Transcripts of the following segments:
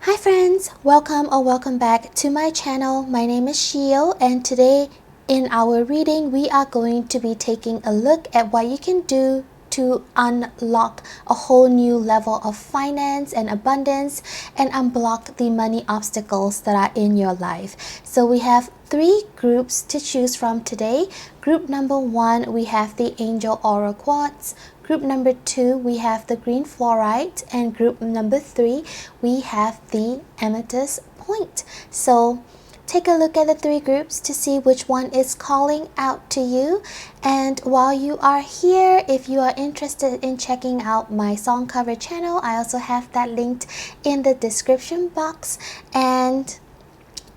Hi friends, welcome back to my channel. My name is Shio, and today in our reading we are going to be taking a look at what you can do to unlock a whole new level of finance and abundance and unblock the money obstacles that are in your life. So we have 3 groups to choose from today. Group number 1, we have the Angel Aura Quartz. Group number 2, we have the green fluorite, and group number 3, we have the amethyst point. So take a look at the 3 groups to see which one is calling out to you. And while you are here, if you are interested in checking out my song cover channel, I also have that linked in the description box. And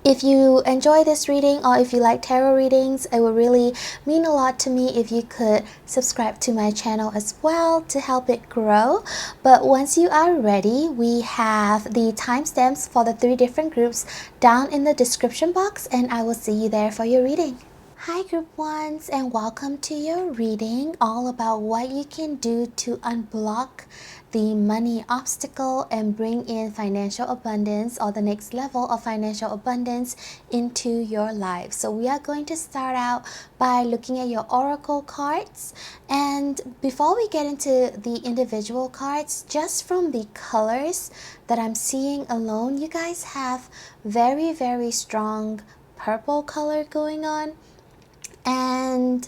if you enjoy this reading, or if you like tarot readings, it would really mean a lot to me if you could subscribe to my channel as well to help it grow. But once you are ready, we have the timestamps for the 3 different groups down in the description box, and I will see you there for your reading. Hi group ones, and welcome to your reading all about what you can do to unblock the money obstacle and bring in financial abundance, or the next level of financial abundance, into your life. So we are going to start out by looking at your oracle cards. And before we get into the individual cards, just from the colors that I'm seeing alone, you guys have very strong purple color going on. And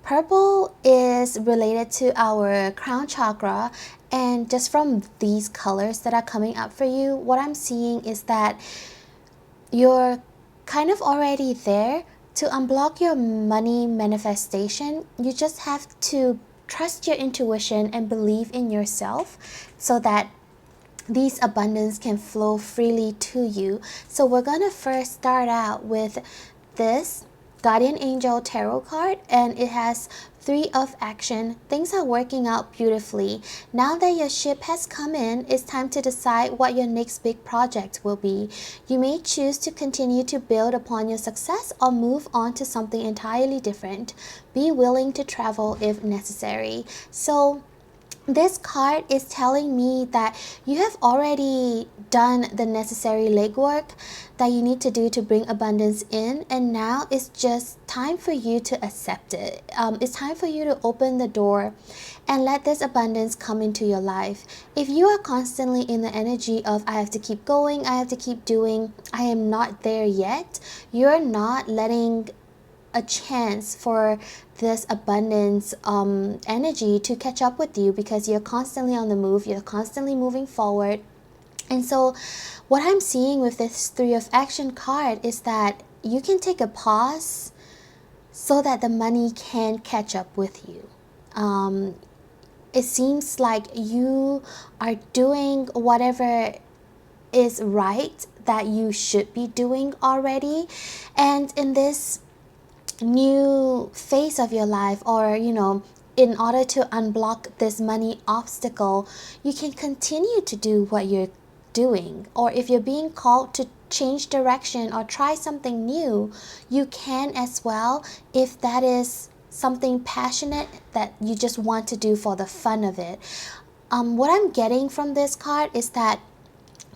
purple is related to our crown chakra, and just from these colors that are coming up for you, what I'm seeing is that you're kind of already there. To unblock your money manifestation, you just have to trust your intuition and believe in yourself so that these abundance can flow freely to you. So we're gonna first start out with this Guardian Angel Tarot card, and it has 3 of action. Things are working out beautifully. Now that your ship has come in, it's time to decide what your next big project will be. You may choose to continue to build upon your success or move on to something entirely different. Be willing to travel if necessary. So this card is telling me that you have already done the necessary legwork that you need to do to bring abundance in, and now it's just time for you to accept it. It's time for you to open the door and let this abundance come into your life. If you are constantly in the energy of I have to keep going, I have to keep doing, I am not there yet, you're not letting a chance for this abundance energy to catch up with you, because you're constantly on the move, you're constantly moving forward. And so what I'm seeing with this 3 of action card is that you can take a pause so that the money can catch up with you. It seems like you are doing whatever is right that you should be doing already, and in this new phase of your life, or in order to unblock this money obstacle, you can continue to do what you're doing. Or if you're being called to change direction or try something new, you can as well, if that is something passionate that you just want to do for the fun of it. What I'm getting from this card is that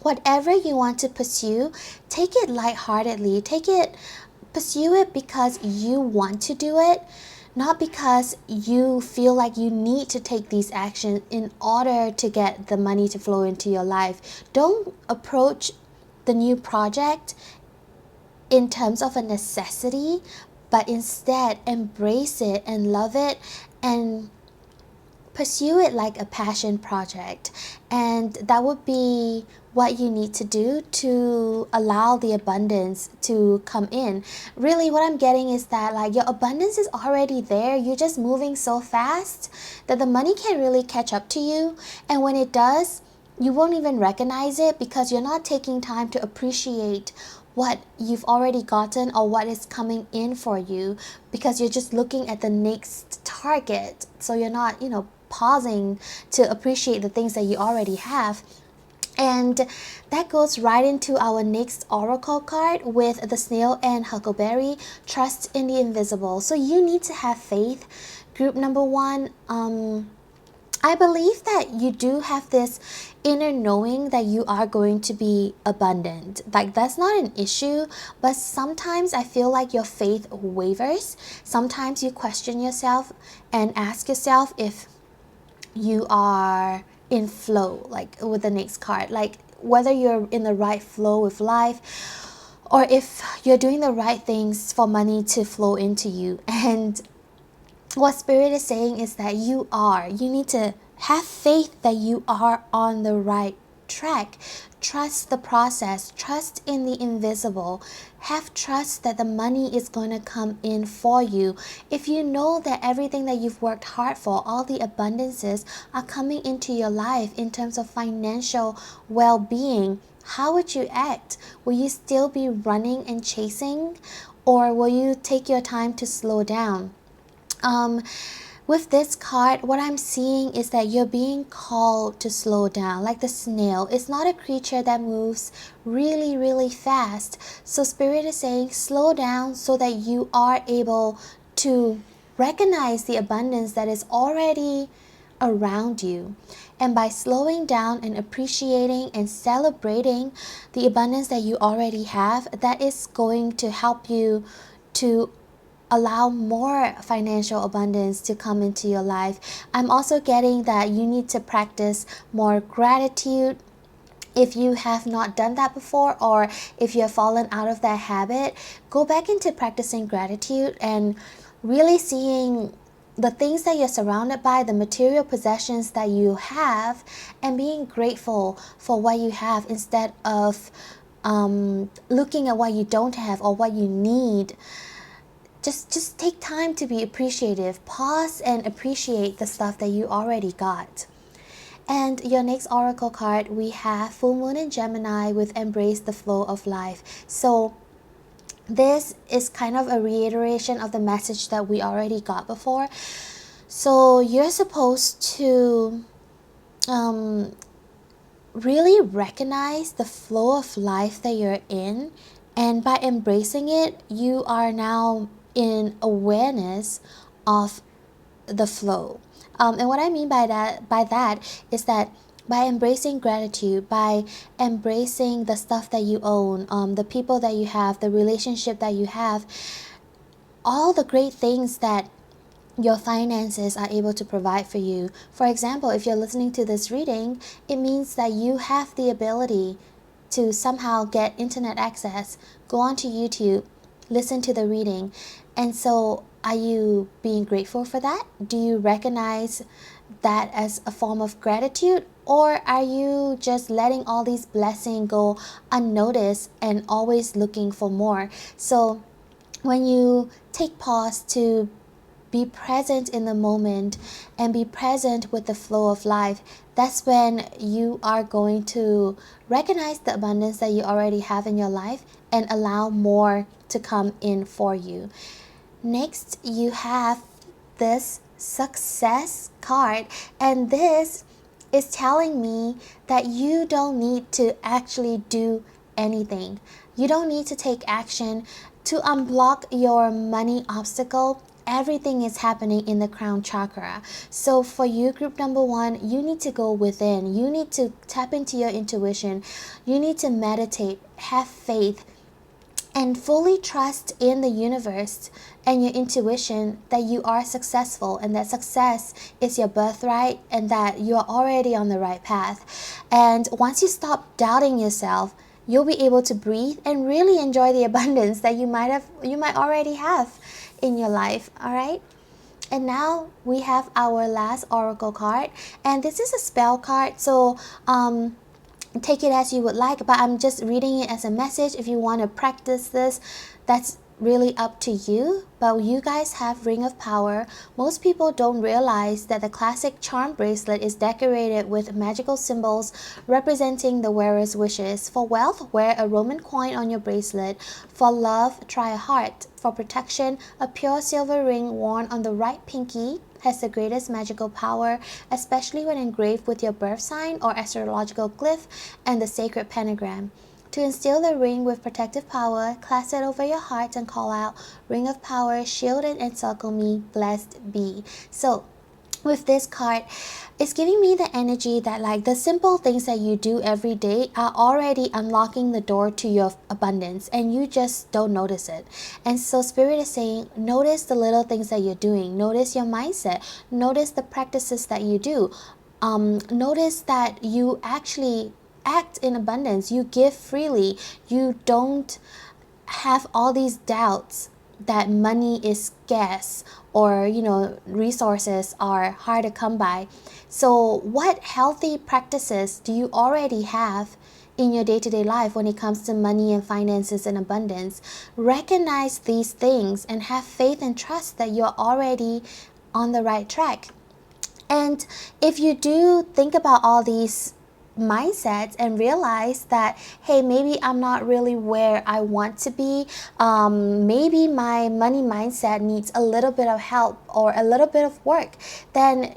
whatever you want to pursue, take it lightheartedly. Pursue it because you want to do it, not because you feel like you need to take these actions in order to get the money to flow into your life. Don't approach the new project in terms of a necessity, but instead embrace it and love it and pursue it like a passion project. And that would be what you need to do to allow the abundance to come in. Really, what I'm getting is that like your abundance is already there. You're just moving so fast that the money can't really catch up to you. And when it does, you won't even recognize it, because you're not taking time to appreciate what you've already gotten or what is coming in for you, because you're just looking at the next target. So you're not, pausing to appreciate the things that you already have. And that goes right into our next oracle card with the snail and huckleberry, trust in the invisible. So you need to have faith. Group number 1, I believe that you do have this inner knowing that you are going to be abundant. Like, that's not an issue, but sometimes I feel like your faith wavers. Sometimes you question yourself and ask yourself if you are in flow, like with the next card, like whether you're in the right flow with life, or if you're doing the right things for money to flow into you. And what Spirit is saying is that you need to have faith that you are on the right track. Trust the process, trust in the invisible, have trust that the money is going to come in for you. If you know that everything that you've worked hard for, all the abundances are coming into your life in terms of financial well-being, how would you act? Will you still be running and chasing, or will you take your time to slow down? With this card, what I'm seeing is that you're being called to slow down, like the snail. It's not a creature that moves really, really fast. So Spirit is saying slow down so that you are able to recognize the abundance that is already around you. And by slowing down and appreciating and celebrating the abundance that you already have, that is going to help you to allow more financial abundance to come into your life. I'm also getting that you need to practice more gratitude. If you have not done that before, or if you have fallen out of that habit, go back into practicing gratitude and really seeing the things that you're surrounded by, the material possessions that you have, and being grateful for what you have instead of looking at what you don't have or what you need. Just take time to be appreciative. Pause and appreciate the stuff that you already got. And your next oracle card, we have Full Moon in Gemini with Embrace the Flow of Life. So this is kind of a reiteration of the message that we already got before. So you're supposed to really recognize the flow of life that you're in, and by embracing it, you are now in awareness of the flow. And what I mean by that is that by embracing gratitude, by embracing the stuff that you own, the people that you have, the relationship that you have, all the great things that your finances are able to provide for you. For example, if you're listening to this reading, it means that you have the ability to somehow get internet access, go onto YouTube, listen to the reading. And so are you being grateful for that? Do you recognize that as a form of gratitude? Or are you just letting all these blessings go unnoticed and always looking for more? So when you take pause to be present in the moment and be present with the flow of life, that's when you are going to recognize the abundance that you already have in your life and allow more to come in for you. Next, you have this success card, and this is telling me that you don't need to actually do anything. You don't need to take action to unblock your money obstacle. Everything is happening in the crown chakra. So for you, group number 1, you need to go within. You need to tap into your intuition. You need to meditate, have faith, and fully trust in the universe and your intuition that you are successful, and that success is your birthright, and that you are already on the right path. And once you stop doubting yourself, you'll be able to breathe and really enjoy the abundance that you might already have in your life. All right. And now we have our last oracle card, and this is a spell card. So take it as you would like, but I'm just reading it as a message. If you want to practice this, that's really up to you. But you guys have Ring of Power. Most people don't realize that the classic charm bracelet is decorated with magical symbols representing the wearer's wishes. For wealth, wear a Roman coin on your bracelet. For love, try a heart. For protection, a pure silver ring worn on the right pinky has the greatest magical power, especially when engraved with your birth sign or astrological glyph and the sacred pentagram. To instill the ring with protective power, clasp it over your heart and call out, "Ring of Power, shield and encircle me, blessed be." So with this card, it's giving me the energy that like the simple things that you do every day are already unlocking the door to your abundance, and you just don't notice it. And so Spirit is saying, notice the little things that you're doing. Notice your mindset. Notice the practices that you do. Notice that you actually act in abundance. You give freely. You don't have all these doubts that money is scarce, or resources are hard to come by. So what healthy practices do you already have in your day-to-day life when it comes to money and finances and abundance? Recognize these things and have faith and trust that you're already on the right track. And if you do think about all these mindsets and realize that, hey, maybe I'm not really where I want to be, maybe my money mindset needs a little bit of help or a little bit of work, then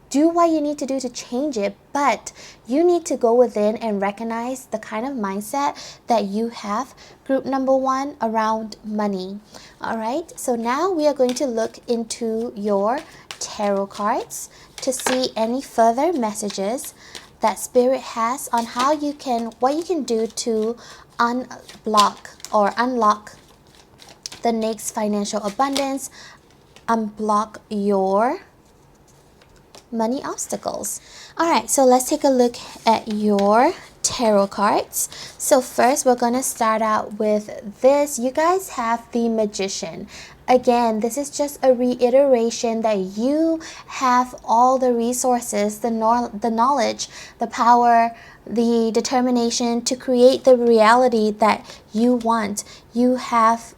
do what you need to do to change it. But you need to go within and recognize the kind of mindset that you have. Group number 1, around money. All right, so now we are going to look into your tarot cards to see any further messages that Spirit has on what you can do to unblock or unlock the next financial abundance, unblock your money obstacles. All right, so let's take a look at your tarot cards. So first we're going to start out with this. You guys have the Magician. Again, this is just a reiteration that you have all the resources, the knowledge, the power, the determination to create the reality that you want. You have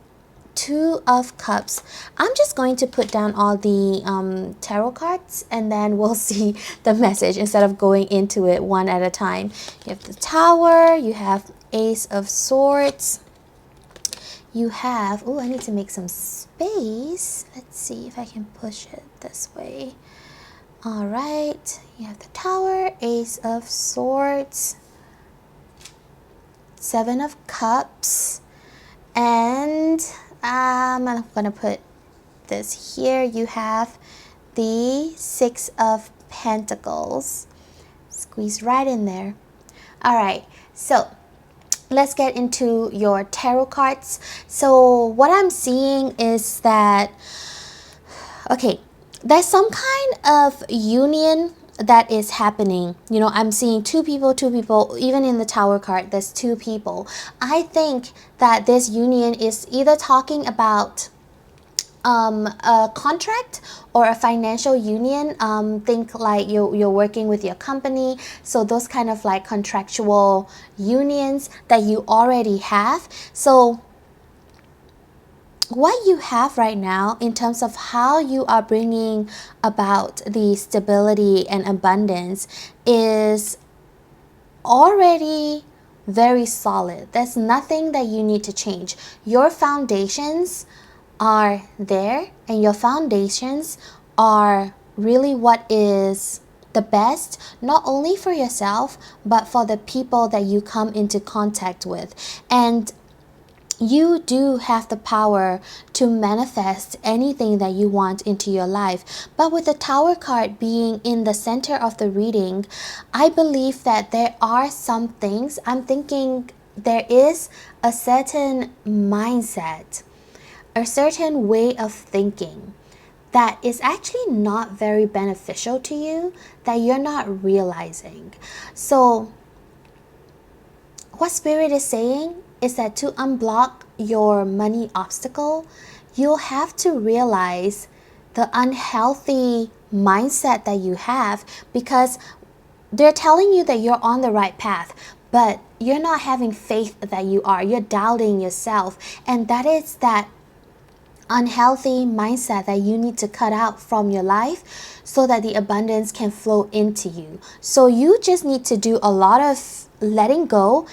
2 of Cups. I'm just going to put down all the tarot cards, and then we'll see the message instead of going into it one at a time. You have the Tower, you have Ace of Swords, you have, I need to make some space. Let's see if I can push it this way. All right, you have the Tower, Ace of Swords, 7 of Cups, and I'm gonna put this here. You have the 6 of Pentacles. Squeeze right in there. All right, so let's get into your tarot cards. So what I'm seeing is that, okay, there's some kind of union that is happening. I'm seeing two people, even in the Tower card, there's 2 people. I think that this union is either talking about a contract or a financial union. Think like you're working with your company, so those kind of like contractual unions that you already have. So what you have right now in terms of how you are bringing about the stability and abundance is already very solid. There's nothing that you need to change. Your foundations are there, and your foundations are really what is the best, not only for yourself, but for the people that you come into contact with. And you do have the power to manifest anything that you want into your life. But with the Tower card being in the center of the reading, I believe that there are some things. I'm thinking there is a certain mindset, a certain way of thinking that is actually not very beneficial to you, that you're not realizing. So what Spirit is saying is that to unblock your money obstacle, you'll have to realize the unhealthy mindset that you have, because they're telling you that you're on the right path, but you're not having faith that you are. You're doubting yourself, and that is that unhealthy mindset that you need to cut out from your life so that the abundance can flow into you. So you just need to do a lot of letting go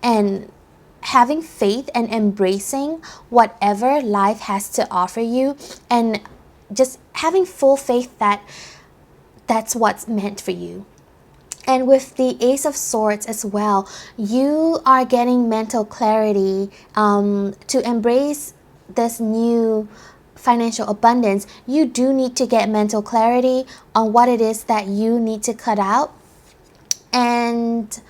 and having faith and embracing whatever life has to offer you, and just having full faith that that's what's meant for you. And with the Ace of Swords as well, you are getting mental clarity to embrace this new financial abundance, you do need to get mental clarity on what it is that you need to cut out. And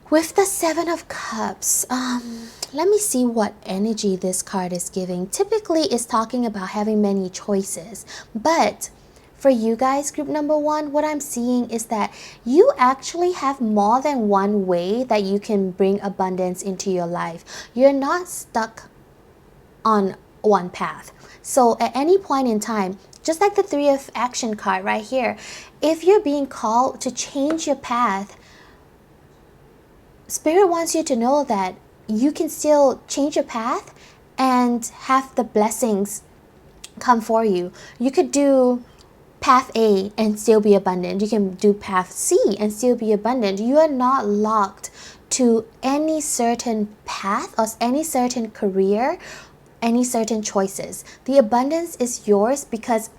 with the Seven of Cups, let me see what energy this card is giving. Typically, it's talking about having many choices. But for you guys, group number one, what I'm seeing is that you actually have more than one way that you can bring abundance into your life. You're not stuck on one path. So at any point in time, just like the Three of Action card right here, if you're being called to change your path, Spirit wants you to know that you can still change your path and have the blessings come for you. You could do path A and still be abundant. You can do path C and still be abundant. You are not locked to any certain path or any certain career, any certain choices. The abundance is yours because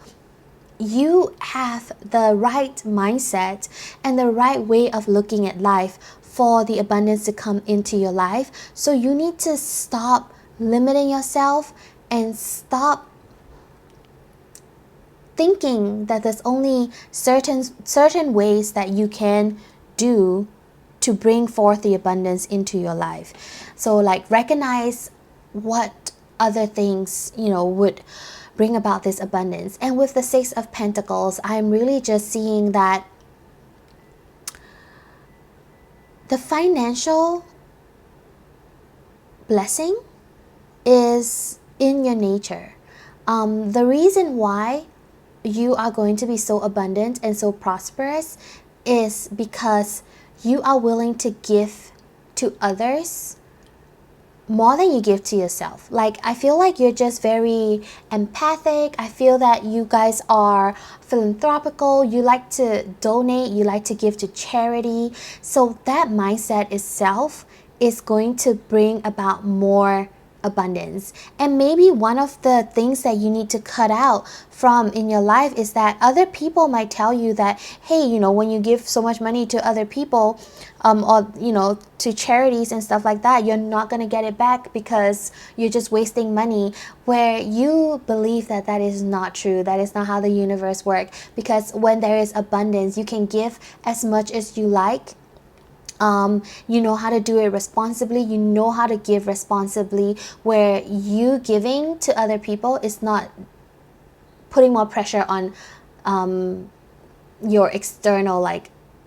you have the right mindset and the right way of looking at life for the abundance to come into your life. So you need to stop limiting yourself and stop thinking that there's only certain ways that you can do to bring forth the abundance into your life. So like recognize what other things, would bring about this abundance. And with the Six of Pentacles, I'm really just seeing that the financial blessing is in your nature. The reason why you are going to be so abundant and so prosperous is because you are willing to give to others more than you give to yourself. Like, I feel like you're just very empathic. I feel that you guys are philanthropical. You like to donate. You like to give to charity. So that mindset itself is going to bring about more abundance. And maybe one of the things that you need to cut out from in your life is that other people might tell you that, hey, when you give so much money to other people, or to charities and stuff like that, you're not going to get it back because you're just wasting money, where you believe that that is not true. That is not how the universe works, because when there is abundance, you can give as much as you like. You know how to do it responsibly. You know how to give responsibly, where you giving to other people is not putting more pressure on your external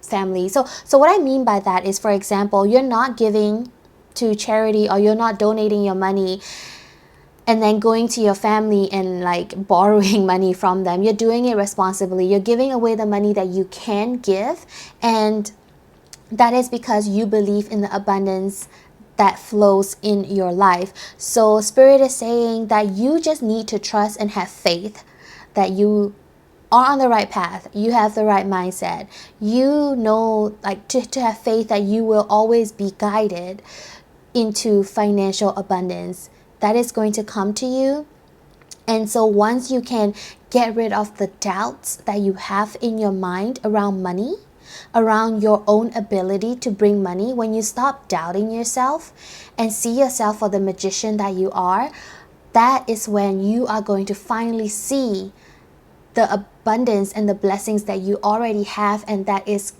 family. So what I mean by that is, for example, you're not giving to charity or you're not donating your money and then going to your family and borrowing money from them. You're doing it responsibly. You're giving away the money that you can give, and that is because you believe in the abundance that flows in your life. So Spirit is saying that you just need to trust and have faith that you are on the right path. You have the right mindset. You know, to have faith that you will always be guided into financial abundance that is going to come to you. And so once you can get rid of the doubts that you have in your mind around money, around your own ability to bring money, when you stop doubting yourself and see yourself for the magician that you are, that is when you are going to finally see the abundance and the blessings that you already have, and that is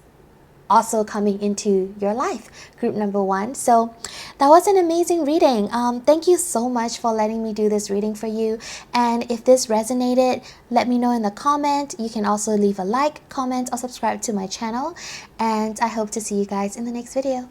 also coming into your life, group number one. So that was an amazing reading. Thank you so much for letting me do this reading for you. And if this resonated, let me know in the comment. You can also leave a like, comment, or subscribe to my channel. And I hope to see you guys in the next video.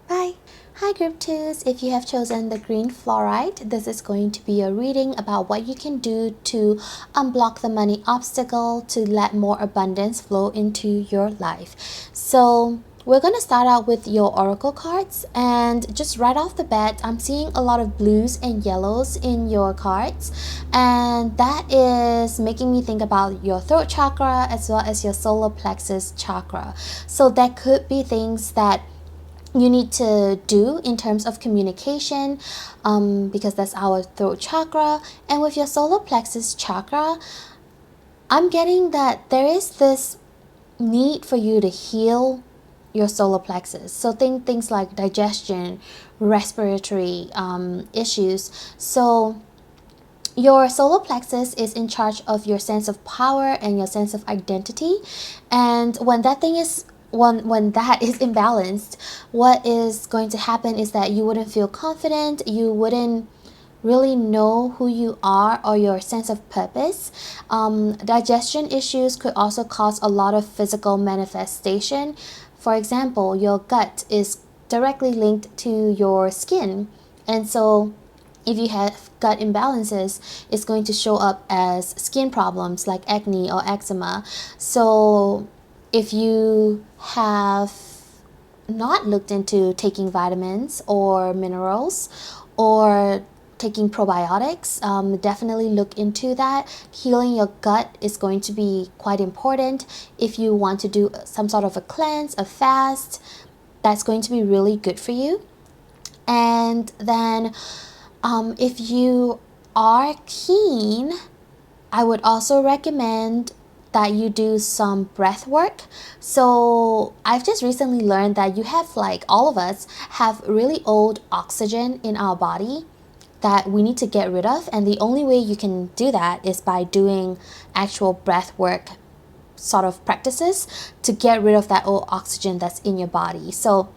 Bye. Hi group 2s, if you have chosen the green fluorite, this is going to be a reading about what you can do to unblock the money obstacle to let more abundance flow into your life. So we're going to start out with your oracle cards, and just right off the bat, I'm seeing a lot of blues and yellows in your cards, and that is making me think about your throat chakra as well as your solar plexus chakra. So that could be things that you need to do in terms of communication, because that's our throat chakra. And with your solar plexus chakra, I'm getting that there is this need for you to heal your solar plexus. So think things like digestion, respiratory issues. So Your solar plexus is in charge of your sense of power and your sense of identity. And when that is imbalanced, what is going to happen is that you wouldn't feel confident, you wouldn't really know who you are or your sense of purpose. Digestion issues could also cause a lot of physical manifestation. For example, your gut is directly linked to your skin, and so if you have gut imbalances, it's going to show up as skin problems like acne or eczema. So if you have not looked into taking vitamins or minerals or taking probiotics, definitely look into that. Healing your gut is going to be quite important. If you want to do some sort of a cleanse, a fast, that's going to be really good for you. And then if you are keen, I would also recommend that you do some breath work. So I've just recently learned that you have, like all of us, have really old oxygen in our body that we need to get rid of. And the only way you can do that is by doing actual breath work sort of practices to get rid of that old oxygen that's in your body. So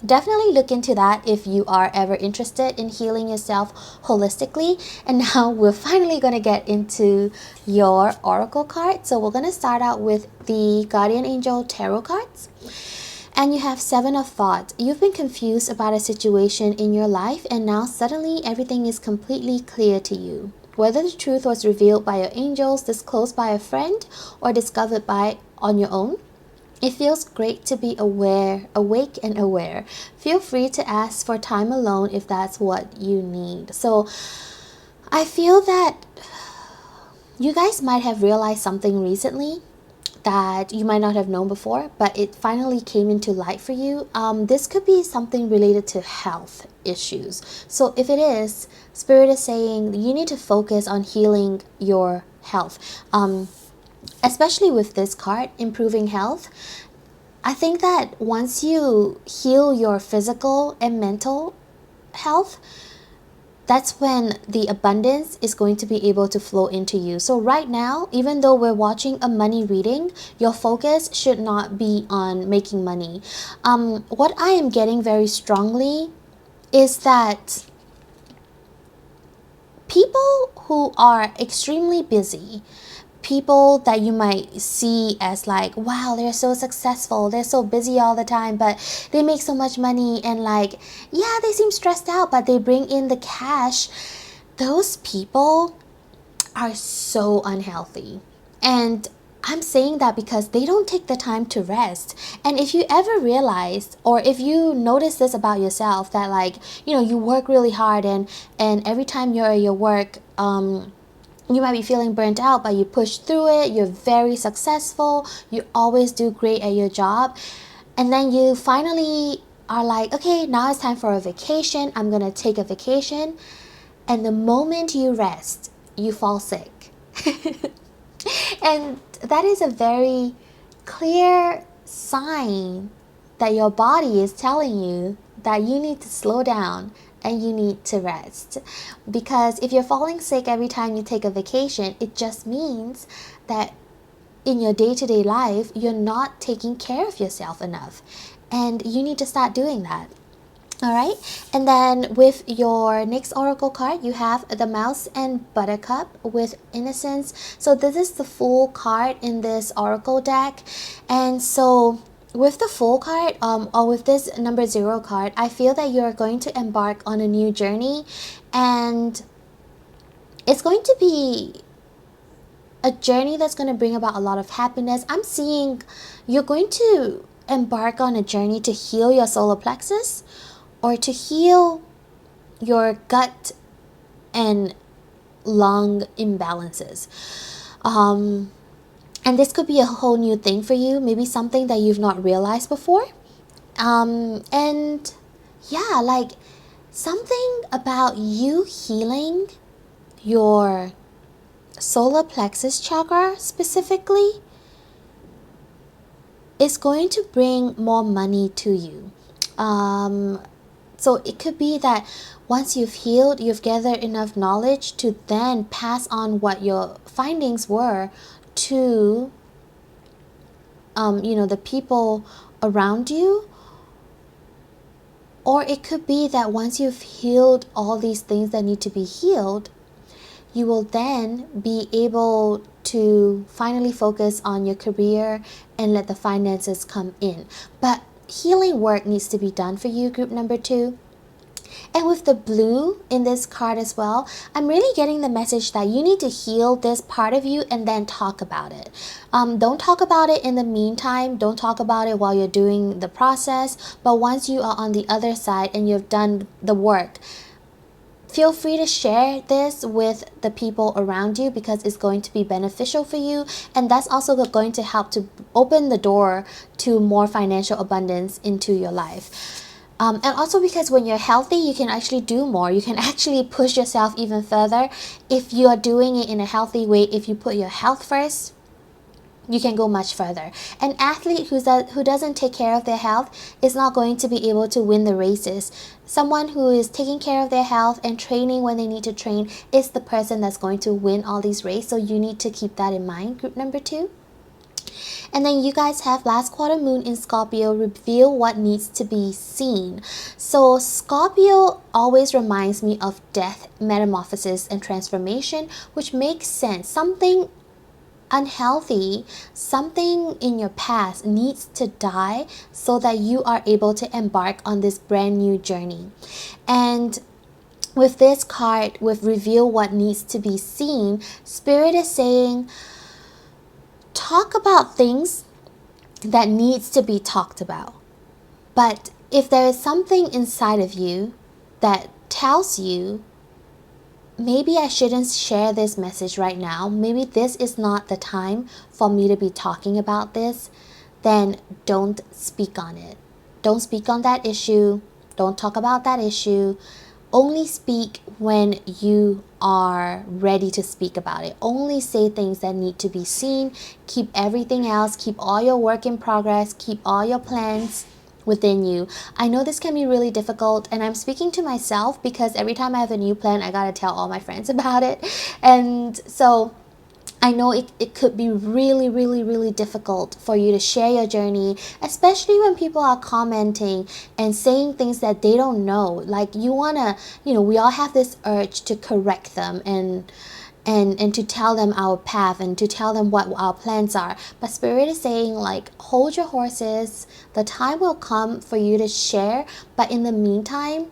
definitely look into that if you are ever interested in healing yourself holistically. And now we're finally going to get into your oracle card. So we're going to start out with the Guardian Angel Tarot cards. And you have Seven of Thoughts. You've been confused about a situation in your life, and now suddenly everything is completely clear to you. Whether the truth was revealed by your angels, disclosed by a friend, or discovered on your own, it feels great to be awake and aware. Feel free to ask for time alone if that's what you need. So I feel that you guys might have realized something recently that you might not have known before, but it finally came into light for you. This could be something related to health issues. So if it is, Spirit is saying you need to focus on healing your health. Especially with this card, improving health. I think that once you heal your physical and mental health, that's when the abundance is going to be able to flow into you. So right now, even though we're watching a money reading, your focus should not be on making money. What I am getting very strongly is that people who are extremely busy, people that you might see as like, wow, they're so successful, they're so busy all the time, but they make so much money, and like, yeah, they seem stressed out, but they bring in the cash. Those people are so unhealthy. And I'm saying that because they don't take the time to rest. And if you ever realize, or if you notice this about yourself, that like, you work really hard, and every time you're at your work, you might be feeling burnt out, but you push through it, you're very successful, you always do great at your job, and then you finally are like, okay, now it's time for a vacation, I'm gonna take a vacation, and the moment you rest, you fall sick. And that is a very clear sign that your body is telling you that you need to slow down and you need to rest. Because if you're falling sick every time you take a vacation, it just means that in your day-to-day life, you're not taking care of yourself enough. And you need to start doing that. All right, and then with your next oracle card, you have the Mouse and Buttercup with Innocence. So this is the full card in this oracle deck. And so with the full card, or with this number 0 card, I feel that you're going to embark on a new journey, and it's going to be a journey that's going to bring about a lot of happiness. I'm seeing you're going to embark on a journey to heal your solar plexus, or to heal your gut and lung imbalances. And this could be a whole new thing for you, maybe something that you've not realized before. And yeah, like something about you healing your solar plexus chakra specifically is going to bring more money to you. So it could be that once you've healed, you've gathered enough knowledge to then pass on what your findings were to the people around you. Or it could be that once you've healed all these things that need to be healed, you will then be able to finally focus on your career and let the finances come in. But healing work needs to be done for you, group number 2. And with the blue in this card as well, I'm really getting the message that you need to heal this part of you and then talk about it. Don't talk about it in the meantime. Don't talk about it while you're doing the process. But once you are on the other side and you've done the work, feel free to share this with the people around you because it's going to be beneficial for you. And that's also going to help to open the door to more financial abundance into your life. And also because when you're healthy, you can actually do more. You can actually push yourself even further. If you are doing it in a healthy way, if you put your health first, you can go much further. An athlete who doesn't take care of their health is not going to be able to win the races. Someone who is taking care of their health and training when they need to train is the person that's going to win all these races. So you need to keep that in mind, group number 2. And then you guys have last quarter moon in Scorpio, reveal what needs to be seen. So Scorpio always reminds me of death, metamorphosis, and transformation, which makes sense. Something unhealthy, something in your past needs to die so that you are able to embark on this brand new journey. And with this card, with reveal what needs to be seen, Spirit is saying, talk about things that needs to be talked about. But if there is something inside of you that tells you, maybe I shouldn't share this message right now, maybe this is not the time for me to be talking about this, then don't speak on it. Don't speak on that issue. Don't talk about that issue. Only speak when you are ready to speak about it. Only say things that need to be seen. Keep everything else. Keep all your work in progress. Keep all your plans within you. I know this can be really difficult, and I'm speaking to myself because every time I have a new plan, I gotta tell all my friends about it. And so I know it could be really, really, really difficult for you to share your journey, especially when people are commenting and saying things that they don't know. Like you want to, we all have this urge to correct them and to tell them our path and to tell them what our plans are. But Spirit is saying, like, hold your horses. The time will come for you to share. But in the meantime,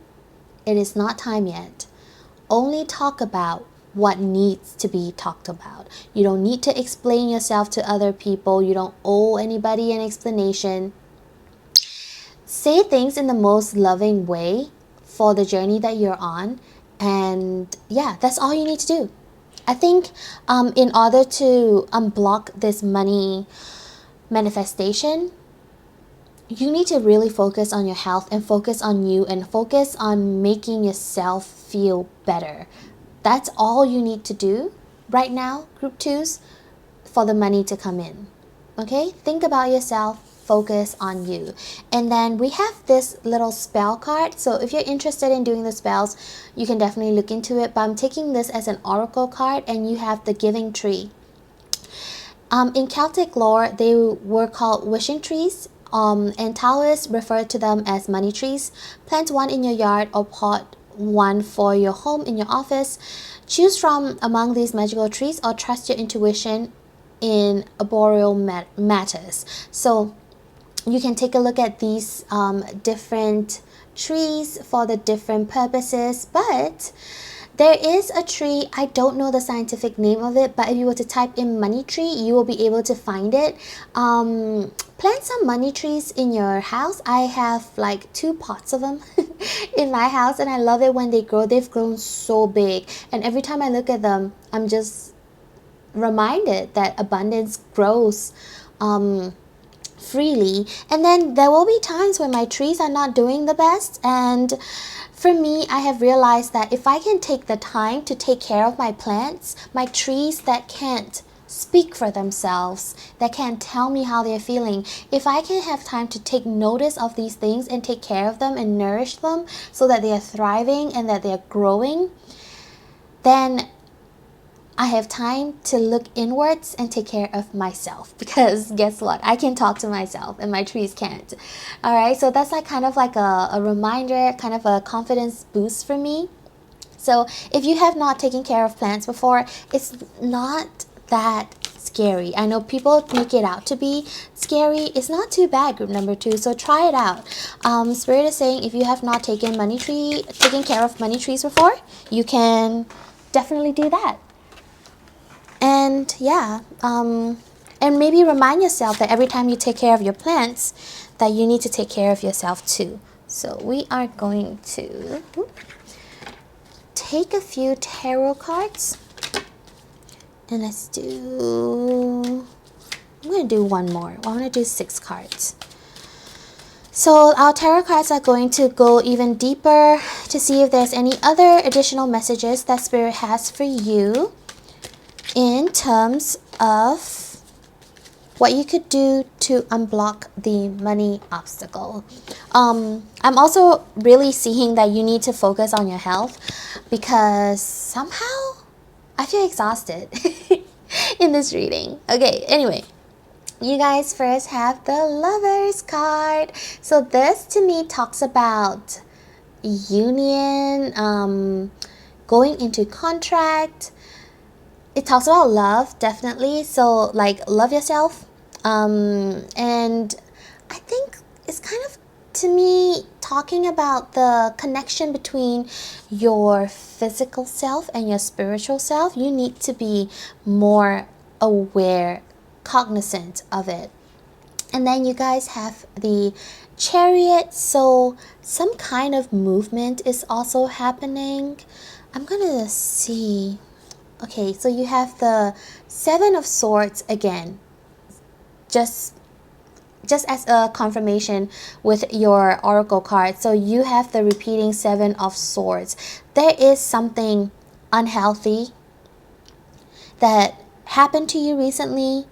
it is not time yet. Only talk about what needs to be talked about. You don't need to explain yourself to other people. You don't owe anybody an explanation. Say things in the most loving way for the journey that you're on. And yeah, that's all you need to do. I think in order to unblock this money manifestation, you need to really focus on your health and focus on you and focus on making yourself feel better. That's all you need to do right now, group 2s, for the money to come in. Okay? Think about yourself. Focus on you. And then we have this little spell card. So if you're interested in doing the spells, you can definitely look into it. But I'm taking this as an oracle card, and you have the giving tree. In Celtic lore, they were called wishing trees. And Taoists refer to them as money trees. Plant one in your yard or pot one for your home, in your office. Choose from among these magical trees or trust your intuition in arboreal matters. So you can take a look at these different trees for the different purposes, but there is a tree, I don't know the scientific name of it, but if you were to type in money tree, you will be able to find it. Plant some money trees in your house. I have like 2 pots of them in my house, and I love it when they grow. They've grown so big, and every time I look at them, I'm just reminded that abundance grows freely. And then there will be times when my trees are not doing the best, and for me, I have realized that if I can take the time to take care of my plants, my trees that can't speak for themselves, that can tell me how they're feeling. If I can have time to take notice of these things and take care of them and nourish them so that they are thriving and that they're growing, then I have time to look inwards and take care of myself, because guess what? I can talk to myself and my trees can't. All right, so that's like kind of like a reminder, kind of a confidence boost for me. So if you have not taken care of plants before, it's not that scary. I know people make it out to be scary. It's not too bad, group number 2. So try it out. Spirit is saying if you have not taken care of money trees before, you can definitely do that. And yeah, and maybe remind yourself that every time you take care of your plants, that you need to take care of yourself too. So we are going to take a few tarot cards, and I'm going to do one more. I want to do 6 cards. So our tarot cards are going to go even deeper to see if there's any other additional messages that Spirit has for you in terms of what you could do to unblock the money obstacle. I'm also really seeing that you need to focus on your health, because somehow I feel exhausted in this reading. Okay, anyway, you guys first have the Lovers card. So this to me talks about union, going into contract. It talks about love, definitely. So like, love yourself. And I think it's kind of, to me, talking about the connection between your physical self and your spiritual self. You need to be more aware, cognizant of it. And then you guys have the Chariot. So some kind of movement is also happening. I'm gonna see. Okay, so you have the 7 of Swords again, just as a confirmation with your Oracle card. So you have the repeating 7 of Swords. There is something unhealthy that happened to you recently,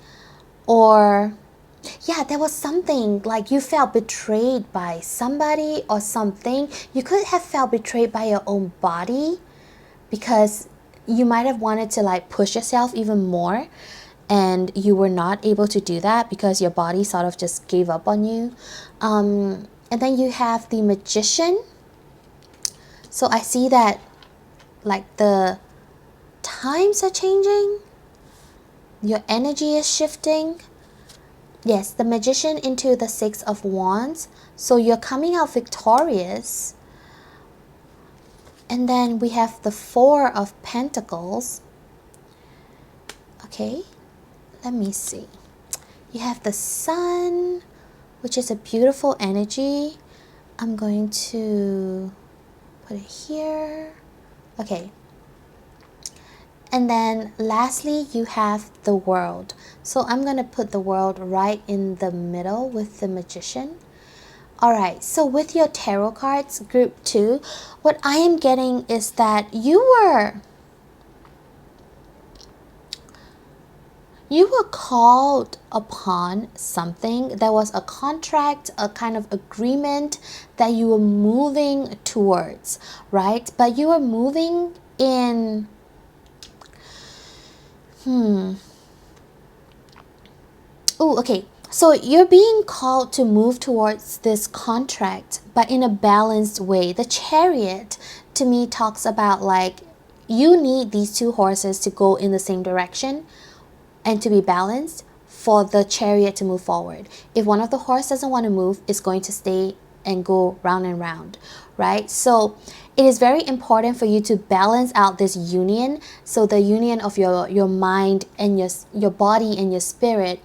or yeah, there was something like you felt betrayed by somebody or something. You could have felt betrayed by your own body, because you might have wanted to like push yourself even more, and you were not able to do that because your body sort of just gave up on you. And then you have the Magician. So I see that like the times are changing, your energy is shifting. Yes, the Magician into the 6 of Wands. So you're coming out victorious. And then we have the 4 of Pentacles. Okay, let me see. You have the Sun, which is a beautiful energy. I'm going to put it here. Okay. And then lastly, you have the World. So I'm going to put the World right in the middle with the Magician. Alright, so with your tarot cards, group 2, what I am getting is that you were called upon something. There was a contract, a kind of agreement that you were moving towards, right? But you were moving in... Oh, okay. So you're being called to move towards this contract, but in a balanced way. The Chariot to me talks about like, you need these 2 horses to go in the same direction and to be balanced for the Chariot to move forward. If one of the horse doesn't want to move, it's going to stay and go round and round, right? So it is very important for you to balance out this union. So the union of your mind and your body and your spirit.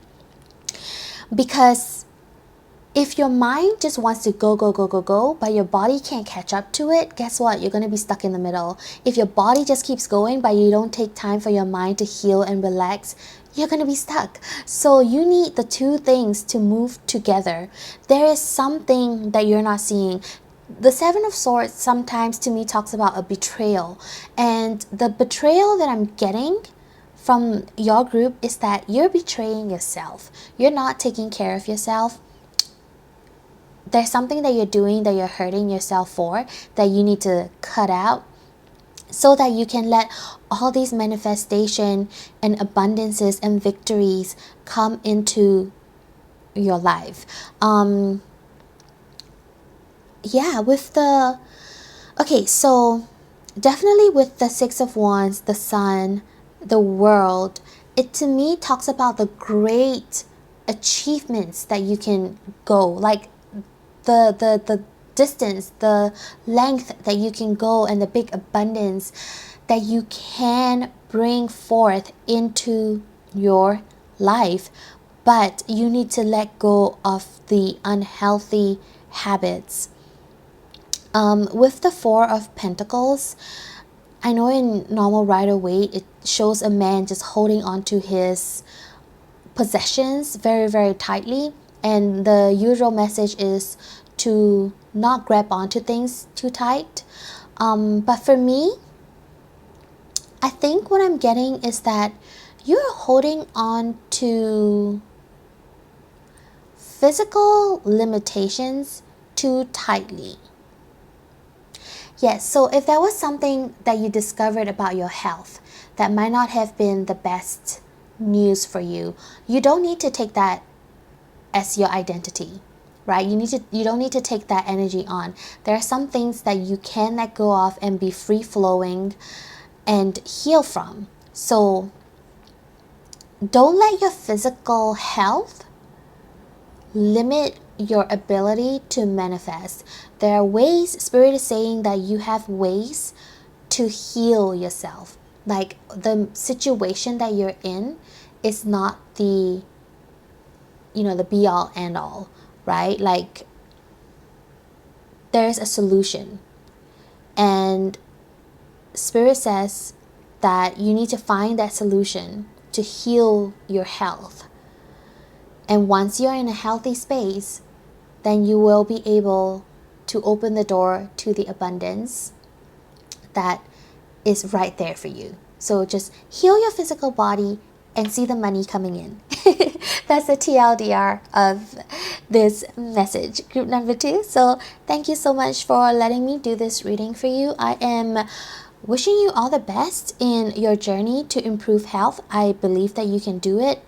Because if your mind just wants to go, but your body can't catch up to it, guess what? You're going to be stuck in the middle. If your body just keeps going, but you don't take time for your mind to heal and relax, you're going to be stuck. So you need the 2 things to move together. There is something that you're not seeing. The 7 of Swords sometimes to me talks about a betrayal. And the betrayal that I'm getting from your group is that you're betraying yourself. You're not taking care of yourself. There's something that you're doing that you're hurting yourself for, that you need to cut out, so that you can let all these manifestation and abundances and victories come into your life. Yeah, with the, okay, so definitely with the Six of Wands, the Sun, the World, it to me talks about the great achievements that you can go, like the distance, the length that you can go, and the big abundance that you can bring forth into your life. But you need to let go of the unhealthy habits. With the Four of Pentacles, I know in normal Rider-Waite it shows a man just holding on to his possessions very, very tightly, and the usual message is to not grab onto things too tight. But for me, I think what I'm getting is that you're holding on to physical limitations too tightly. Yes, so if there was something that you discovered about your health that might not have been the best news for you, you don't need to take that as your identity, right? You don't need to take that energy on. There are some things that you can let go of and be free flowing and heal from. So don't let your physical health limit your ability to manifest. There are ways, Spirit is saying that you have ways to heal yourself. Like the situation that you're in is not the, the be all end all, right? Like there's a solution. And Spirit says that you need to find that solution to heal your health. And once you're in a healthy space, then you will be able to open the door to the abundance that is right there for you. So just heal your physical body and see the money coming in. That's the TLDR of this message, group number 2. So thank you so much for letting me do this reading for you. I am wishing you all the best in your journey to improve health. I believe that you can do it.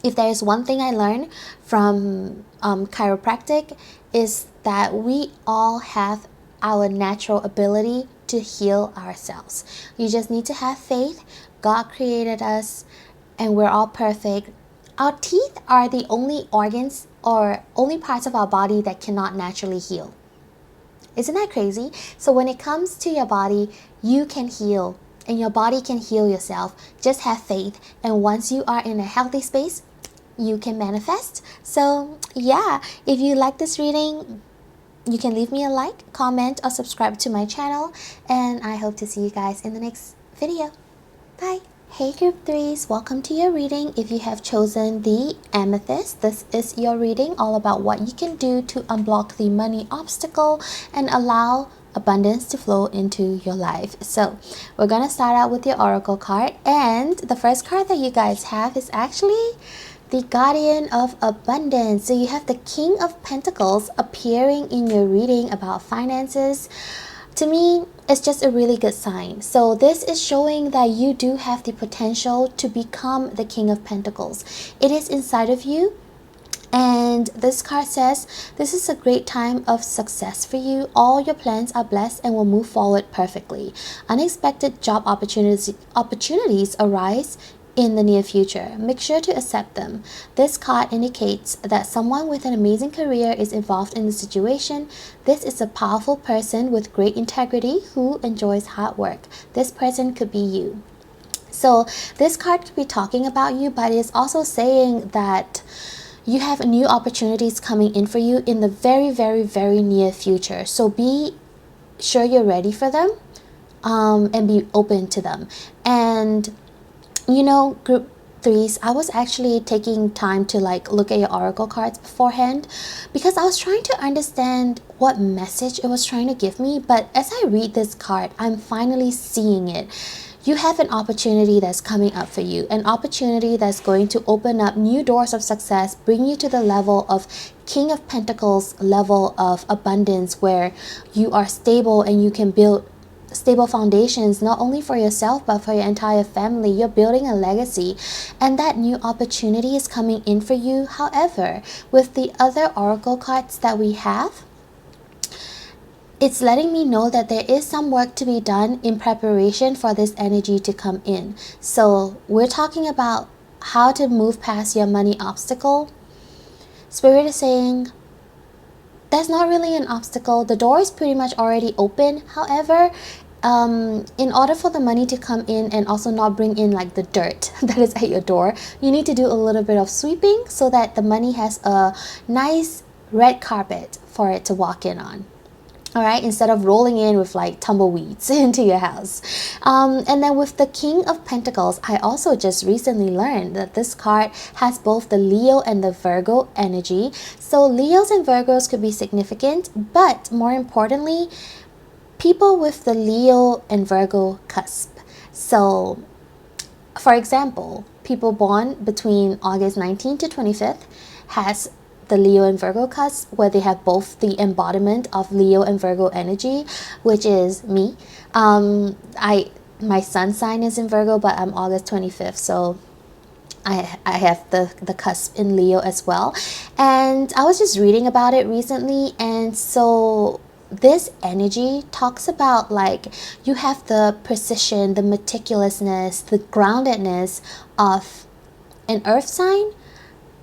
If there is one thing I learned from chiropractic, is that we all have our natural ability to heal ourselves. You just need to have faith. God created us and we're all perfect. Our teeth are the only organs or only parts of our body that cannot naturally heal. Isn't that crazy? So when it comes to your body, you can heal and your body can heal yourself. Just have faith, and once you are in a healthy space, you can manifest. So yeah, if you like this reading, you can leave me a like, comment, or subscribe to my channel, and I hope to see you guys in the next video. Bye. Hey group 3s, welcome to your reading. If you have chosen the Amethyst, this is your reading all about what you can do to unblock the money obstacle and allow abundance to flow into your life. So we're gonna start out with your Oracle card, and the first card that you guys have is actually the Guardian of Abundance. So you have the King of Pentacles appearing in your reading about finances. To me, it's just a really good sign. So this is showing that you do have the potential to become the King of Pentacles. It is inside of you. And this card says, this is a great time of success for you. All your plans are blessed and will move forward perfectly. Unexpected job opportunities arise in the near future. Make sure to accept them. This card indicates that someone with an amazing career is involved in the situation. This is a powerful person with great integrity who enjoys hard work. This person could be you. So this card could be talking about you, but it's also saying that you have new opportunities coming in for you in the very, very, very near future. So be sure you're ready for them, and be open to them. And group 3s, I was actually taking time to look at your oracle cards beforehand because I was trying to understand what message it was trying to give me. But as I read this card, I'm finally seeing it. you have an opportunity that's coming up for you, an opportunity that's going to open up new doors of success, bring you to the level of King of Pentacles, level of abundance, where you are stable and you can build stable foundations, not only for yourself but for your entire family. You're building a legacy, and that new opportunity is coming in for you. However, with the other oracle cards that we have, it's letting me know that there is some work to be done in preparation for this energy to come in. So we're talking about how to move past your money obstacle. Spirit is saying that's not really an obstacle. The door is pretty much already open. However, in order for the money to come in and also not bring in like the dirt that is at your door, you need to do a little bit of sweeping so that the money has a nice red carpet for it to walk in on. All right, instead of rolling in with like tumbleweeds into your house. And then with the King of Pentacles, I also just recently learned that this card has both the Leo and the Virgo energy. So Leos and Virgos could be significant, but more importantly, people with the Leo and Virgo cusp. So for example, people born between August 19th to 25th has the Leo and Virgo cusp, where they have both the embodiment of Leo and Virgo energy, which is me. My sun sign is in Virgo, but I'm August 25th, so I have the cusp in Leo as well. And I was just reading about it recently, and so this energy talks about like you have the precision, the meticulousness, the groundedness of an earth sign,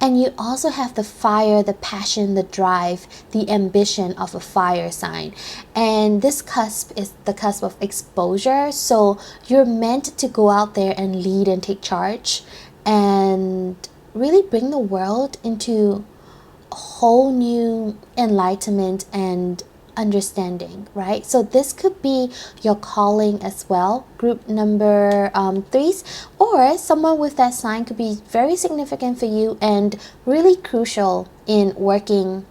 and you also have the fire, the passion, the drive, the ambition of a fire sign. And this cusp is the cusp of exposure. So you're meant to go out there and lead and take charge and really bring the world into a whole new enlightenment and understanding, right? So this could be your calling as well, group number 3s, or someone with that sign could be very significant for you and really crucial in working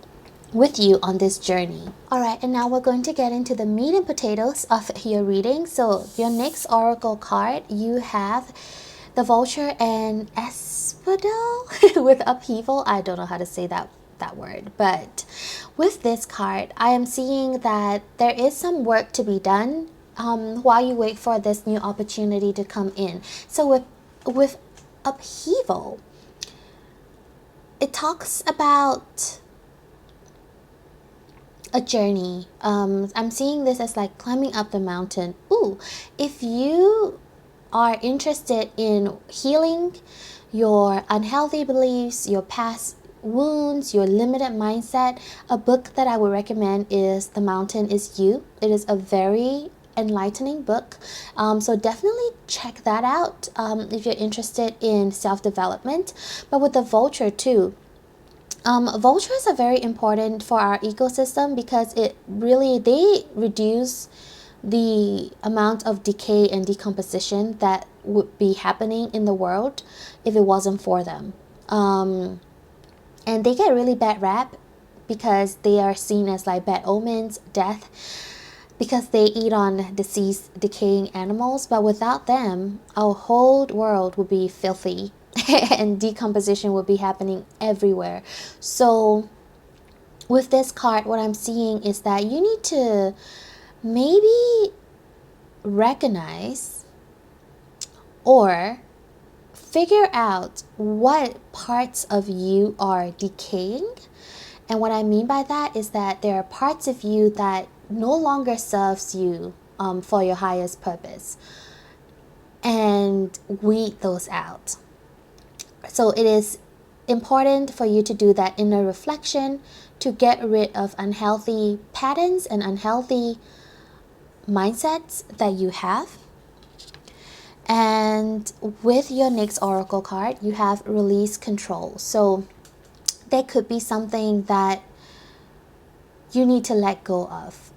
with you on this journey. All right, and now we're going to get into the meat and potatoes of your reading. So your next oracle card, you have the Vulture and Asphodel with upheaval. I don't know how to say that word, but with this card, I am seeing that there is some work to be done while you wait for this new opportunity to come in. So with upheaval, it talks about a journey. I'm seeing this as like climbing up the mountain. Ooh, if you are interested in healing your unhealthy beliefs, your past wounds, your limited mindset, a book that I would recommend is The Mountain Is You. It is a very enlightening book, so definitely check that out if you're interested in self-development. But with the Vulture too, vultures are very important for our ecosystem because they reduce the amount of decay and decomposition that would be happening in the world if it wasn't for them. And they get really bad rap because they are seen as like bad omens, death, because they eat on deceased, decaying animals. But without them, our whole world would be filthy and decomposition would be happening everywhere. So with this card, what I'm seeing is that you need to maybe recognize or figure out what parts of you are decaying. And what I mean by that is that there are parts of you that no longer serves you for your highest purpose, and weed those out. So it is important for you to do that inner reflection to get rid of unhealthy patterns and unhealthy mindsets that you have. And with your next oracle card, you have release control. So there could be something that you need to let go of.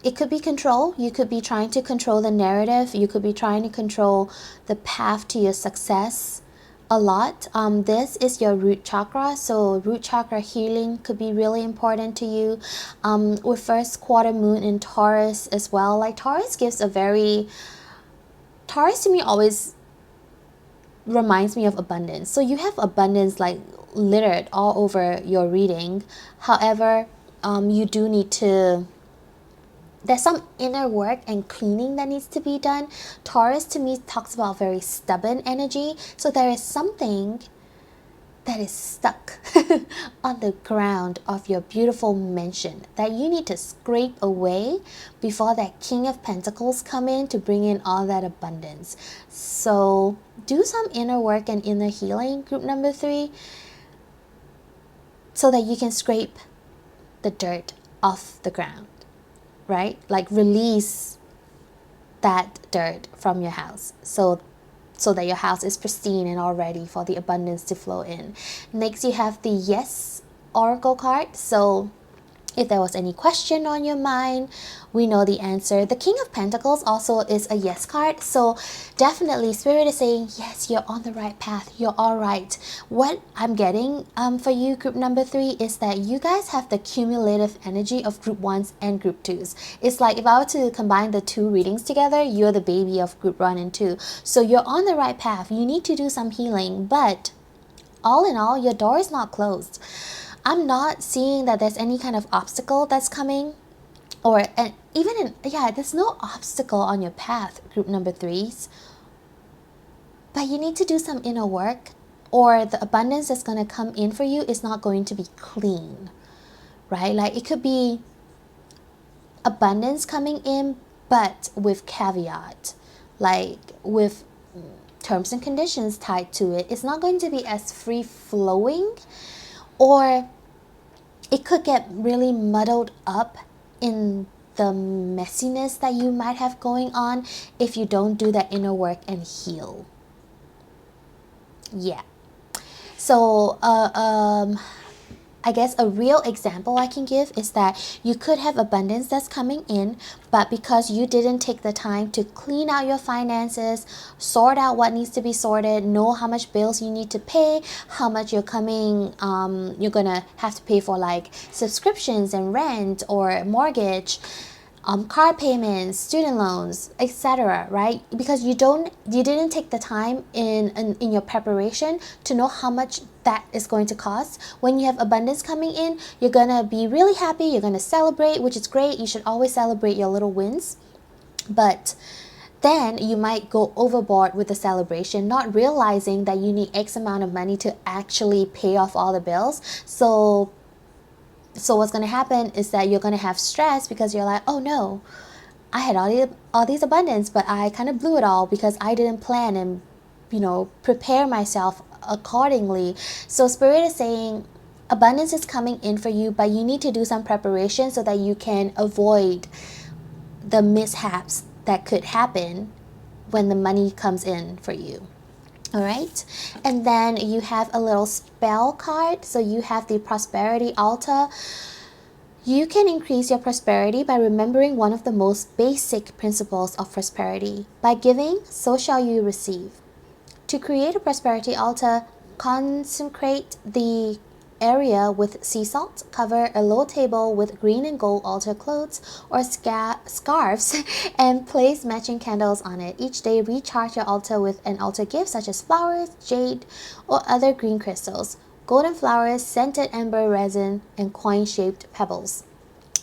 It could be control. You could be trying to control the narrative. You could be trying to control the path to your success a lot. This is your root chakra. So root chakra healing could be really important to you. With first quarter moon in Taurus as well. Like Taurus Taurus to me always reminds me of abundance. So you have abundance like littered all over your reading. However, you do need to, there's some inner work and cleaning that needs to be done. Taurus to me talks about very stubborn energy. So there is something that is stuck on the ground of your beautiful mansion that you need to scrape away before that King of Pentacles come in to bring in all that abundance. So do some inner work and inner healing, group number 3, so that you can scrape the dirt off the ground, right? Like release that dirt from your house so that your house is pristine and all ready for the abundance to flow in. Next, you have the Yes Oracle card. So if there was any question on your mind, we know the answer. The King of Pentacles also is a yes card. So definitely Spirit is saying, yes, you're on the right path. You're all right. What I'm getting for you, group number 3, is that you guys have the cumulative energy of group 1s and group 2s. It's like if I were to combine the 2 readings together, you're the baby of group 1 and 2. So you're on the right path. You need to do some healing. But all in all, your door is not closed. I'm not seeing that there's any kind of obstacle that's coming, or there's no obstacle on your path, group number 3s. But you need to do some inner work, or the abundance that's going to come in for you is not going to be clean, right? Like it could be abundance coming in, but with caveat, like with terms and conditions tied to it. It's not going to be as free flowing, or it could get really muddled up in the messiness that you might have going on if you don't do that inner work and heal. Yeah. So I guess a real example I can give is that you could have abundance that's coming in, but because you didn't take the time to clean out your finances, sort out what needs to be sorted, know how much bills you need to pay, how much you're gonna have to pay for like subscriptions and rent or mortgage, car payments, student loans, etc., right? Because you didn't take the time in your preparation to know how much that is going to cost. When you have abundance coming in, you're gonna be really happy, you're gonna celebrate, which is great. You should always celebrate your little wins. But then you might go overboard with the celebration, not realizing that you need X amount of money to actually pay off all the bills. So what's going to happen is that you're going to have stress because you're like, oh no, I had all these abundance, but I kind of blew it all because I didn't plan and prepare myself accordingly. So Spirit is saying abundance is coming in for you, but you need to do some preparation so that you can avoid the mishaps that could happen when the money comes in for you. All right, and then you have a little spell card. So you have the prosperity altar. You can increase your prosperity by remembering one of the most basic principles of prosperity. By giving, so shall you receive. To create a prosperity altar, consecrate the area with sea salt, cover a low table with green and gold altar clothes or scarves, and place matching candles on it. Each day, recharge your altar with an altar gift such as flowers, jade, or other green crystals, golden flowers, scented amber resin, and coin-shaped pebbles.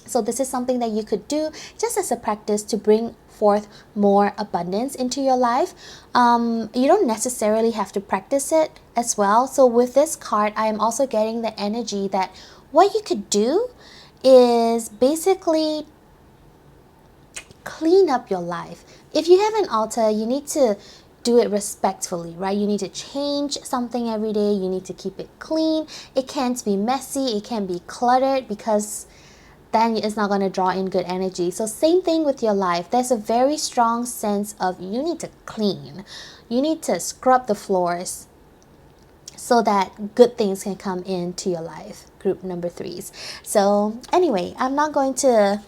So this is something that you could do just as a practice to bring forth more abundance into your life. You don't necessarily have to practice it as well. So with this card, I am also getting the energy that what you could do is basically clean up your life. If you have an altar, you need to do it respectfully, right? You need to change something every day. You need to keep it clean. It can't be messy. It can't be cluttered, because then it's not going to draw in good energy. So same thing with your life. There's a very strong sense of you need to clean. You need to scrub the floors so that good things can come into your life, group number 3s. So anyway, I'm not going to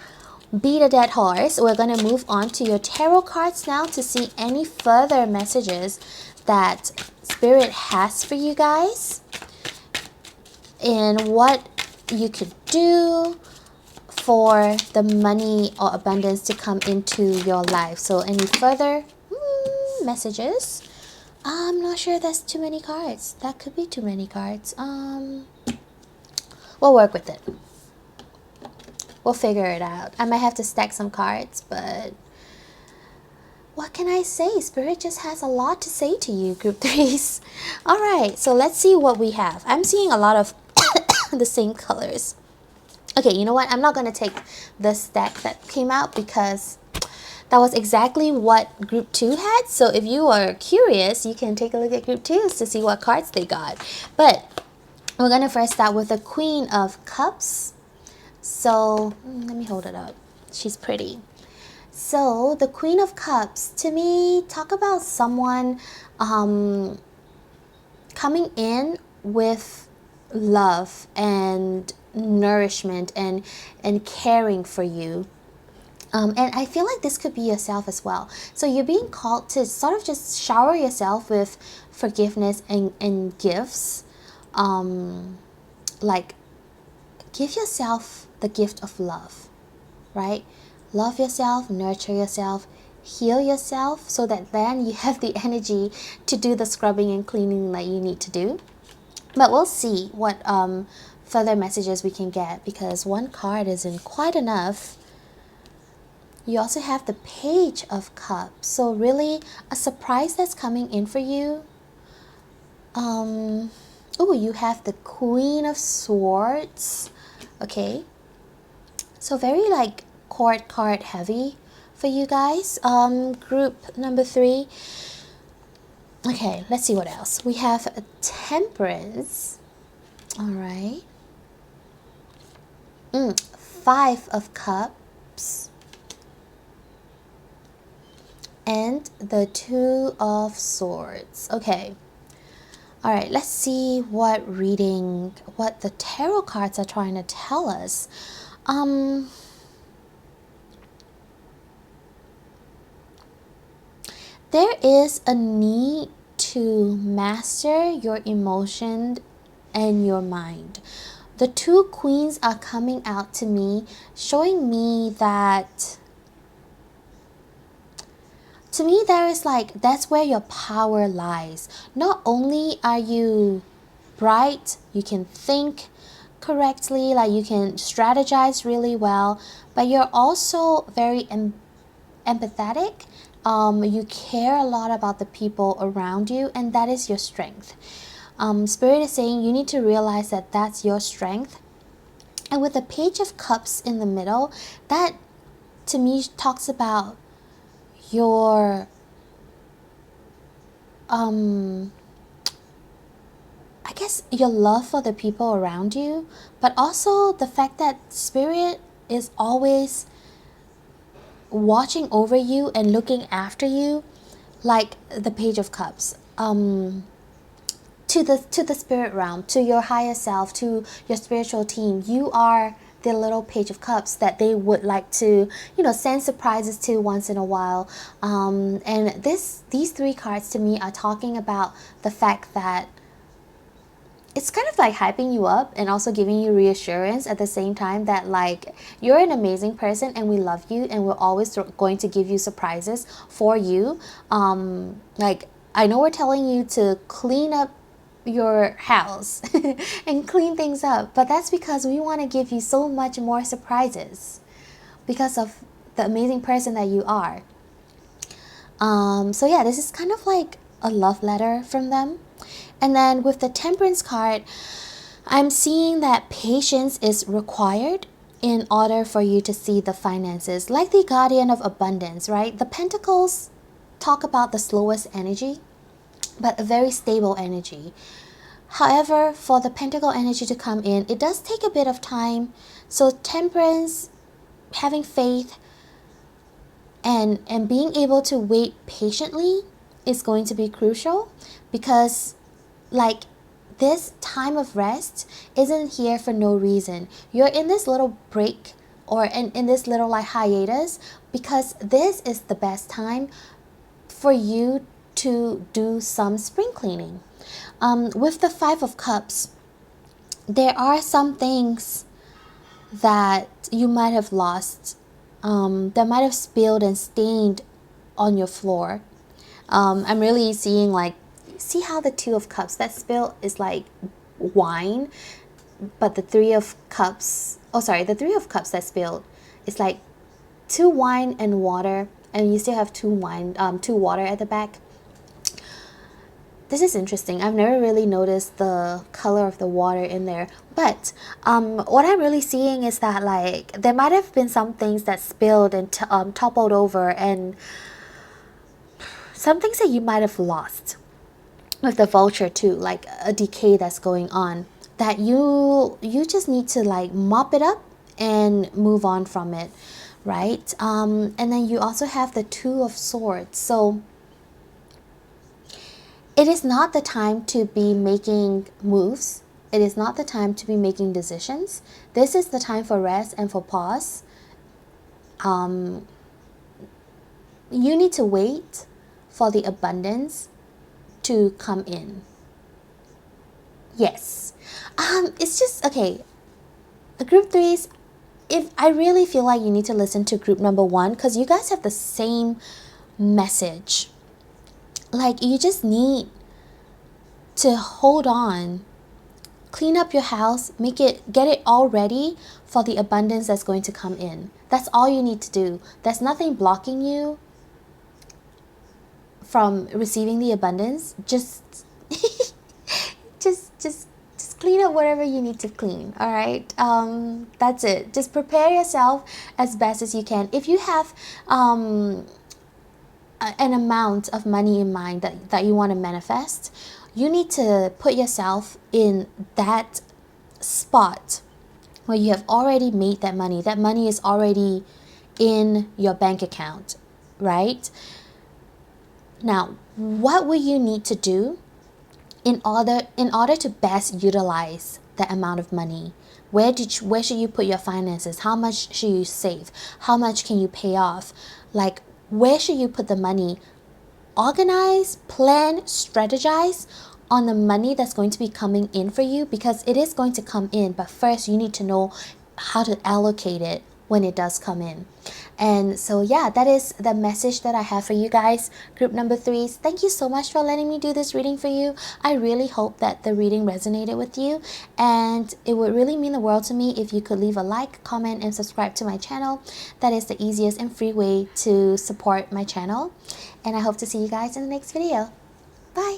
beat a dead horse. We're going to move on to your tarot cards now to see any further messages that Spirit has for you guys and what you could do for the money or abundance to come into your life. So any further messages. I'm not sure that's too many cards. That could be too many cards. We'll work with it. We'll figure it out. I might have to stack some cards, but what can I say? Spirit just has a lot to say to you, group 3s. Alright, so let's see what we have. I'm seeing a lot of the same colors. Okay, you know what? I'm not going to take the stack that came out because that was exactly what group 2 had. So if you are curious, you can take a look at group 2s to see what cards they got. But we're going to first start with the Queen of Cups. So let me hold it up. She's pretty. So the Queen of Cups, to me, talk about someone coming in with love and nourishment and caring for you. And I feel like this could be yourself as well. So you're being called to sort of just shower yourself with forgiveness and gifts. Like, give yourself the gift of love, right? Love yourself, nurture yourself, heal yourself so that then you have the energy to do the scrubbing and cleaning that you need to do. But we'll see what further messages we can get because one card isn't quite enough. You also have the Page of Cups. So really a surprise that's coming in for you. Oh, you have the Queen of Swords. Okay. So very like court card heavy for you guys. Group number 3. Okay, let's see what else. We have a Temperance. All right. 5 of Cups. And the 2 of Swords. Okay. All right, let's see what the tarot cards are trying to tell us. There is a need to master your emotion and your mind. The 2 queens are coming out to me, showing me that, to me, there is like, that's where your power lies. Not only are you bright, you can think correctly, like you can strategize really well, but you're also very empathetic. You care a lot about the people around you, and that is your strength. Spirit is saying you need to realize that that's your strength. And with the Page of Cups in the middle, that to me talks about your I guess your love for the people around you, but also the fact that Spirit is always watching over you and looking after you, like the Page of Cups, to the spirit realm, to your higher self, to your spiritual team. You are the little Page of Cups that they would like to, send surprises to once in a while. And these 3 cards to me are talking about the fact that it's kind of like hyping you up and also giving you reassurance at the same time that like you're an amazing person and we love you and we're always going to give you surprises for you. Like I know we're telling you to clean up your house and clean things up, but that's because we want to give you so much more surprises because of the amazing person that you are. So yeah, this is kind of like a love letter from them. And then with the Temperance card, I'm seeing that patience is required in order for you to see the finances. Like the Guardian of Abundance, right? The Pentacles talk about the slowest energy, but a very stable energy. However, for the Pentacle energy to come in, it does take a bit of time. So Temperance, having faith, and being able to wait patiently is going to be crucial, because like this time of rest isn't here for no reason. You're in this little break or in this little like hiatus because this is the best time for you to do some spring cleaning. With the 5 of Cups, there are some things that you might have lost, that might have spilled and stained on your floor. I'm really seeing like, see how the Two of Cups that spill is like wine, but the Three of Cups, oh sorry, the Three of Cups that spilled is like two wine and water, and you still have two water at the back. This is interesting. I've never really noticed the color of the water in there. But what I'm really seeing is that like there might have been some things that spilled and toppled over, and some things that you might have lost with the vulture too, like a decay that's going on, that you just need to like mop it up and move on from it, right? And then you also have the Two of Swords. So it is not the time to be making moves. It is not the time to be making decisions. This is the time for rest and for pause. You need to wait for the abundance to come in. Yes. It's just, okay, group threes, if I really feel like you need to listen to group number one, because you guys have the same message. Like, you just need to hold on, clean up your house, get it all ready for the abundance that's going to come in. That's all you need to do. There's nothing blocking you from receiving the abundance. Just just clean up whatever you need to clean. All right, that's it. Just prepare yourself as best as you can. If you have an amount of money in mind that you want to manifest, you need to put yourself in that spot where you have already made that money. That money is already in your bank account, right? Now, what will you need to do in order to best utilize that amount of money? Where should you put your finances? How much should you save? How much can you pay off? Like, where should you put the money? Organize, plan, strategize on the money that's going to be coming in for you, because it is going to come in, but first you need to know how to allocate it when it does come in. And so yeah, that is the message that I have for you guys, group number threes. Thank you so much for letting me do this reading for you. I really hope that the reading resonated with you, and it would really mean the world to me if you could leave a like, comment, and subscribe to my channel. That is the easiest and free way to support my channel, and I hope to see you guys in the next video. Bye!